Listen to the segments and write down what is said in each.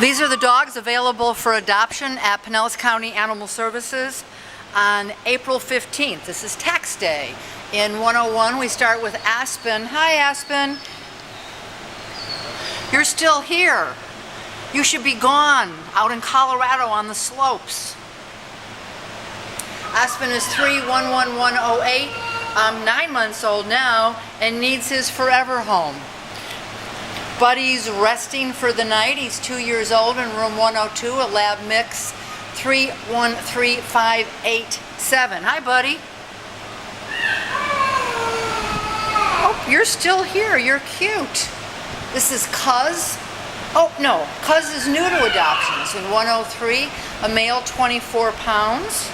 These are the dogs available for adoption at Pinellas County Animal Services on April 15th. This is tax day. In 101, we start with Aspen. Hi, Aspen. You're still here. You should be gone out in Colorado on the slopes. Aspen is 311108, 9 months old now, and needs his forever home. Buddy's resting for the night. He's 2 years old in room 102, a lab mix 313587. Hi, Buddy. Oh, you're still here. You're cute. This is Cuz. Oh, no. Cuz is new to adoptions in 103, a male 24 pounds.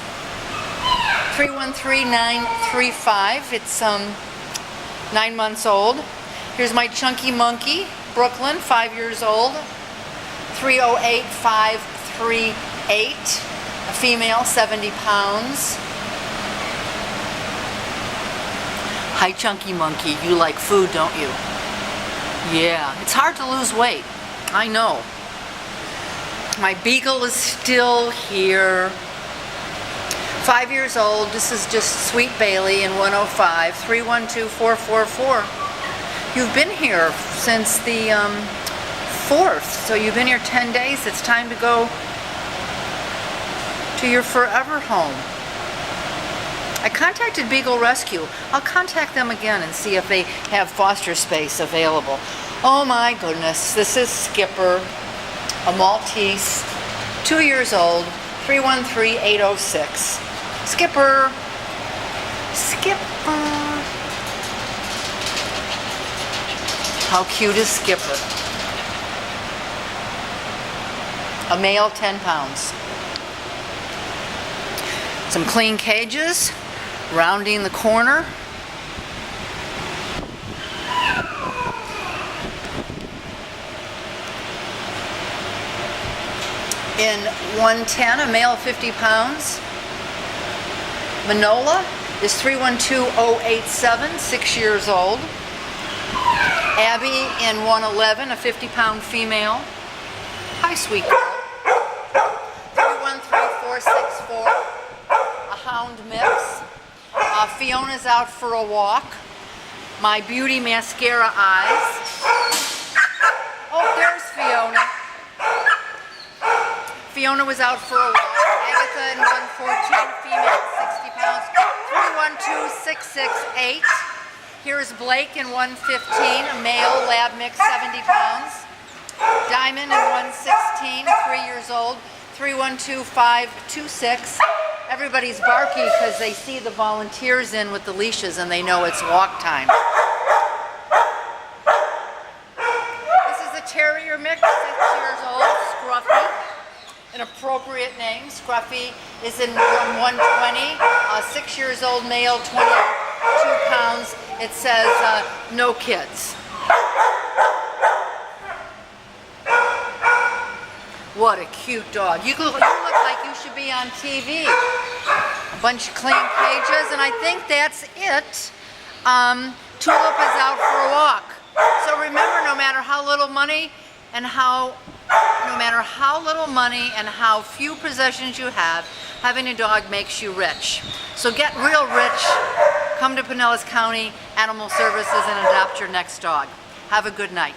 313935. It's 9 months old. Here's my chunky monkey, Brooklyn, 5 years old. 308538. A female, 70 pounds. Hi, chunky monkey. You like food, don't you? Yeah, it's hard to lose weight. I know. My beagle is still here. 5 years old. This is just Sweet Bailey in 105, 312444. You've been here since the 4th, so you've been here 10 days. It's time to go to your forever home. I contacted Beagle Rescue. I'll contact them again and see if they have foster space available. Oh my goodness, this is Skipper, a Maltese, 2 years old, 313806. Skipper. Skipper. How cute is Skipper? A male, 10 pounds. Some clean cages, rounding the corner. In 110, a male, 50 pounds. Manola is 312087, 6 years old. Abby in 111, a 50-pound female. Hi, sweet girl. 313464, a hound mix. Fiona's out for a walk. My beauty mascara eyes. Oh, there's Fiona. Fiona was out for a walk. Agatha in 114, female, 60 pounds, 312668. Here's Blake in 115, a male, lab mix, 70 pounds. Diamond in 116, 3 years old, 312526. Everybody's barky because they see the volunteers in with the leashes and they know it's walk time. This is a terrier mix, 6 years old, Scruffy. An appropriate name. Scruffy is in room 120, 6 years old, male, 22 pounds. It says no kids. What a cute dog. You look like you should be on TV. A bunch of clean cages, and I think that's it. Tulip is out for a walk. So remember, no matter how little money and how few possessions you have, having a dog makes you rich. So get real rich. Come to Pinellas County Animal Services and adopt your next dog. Have a good night.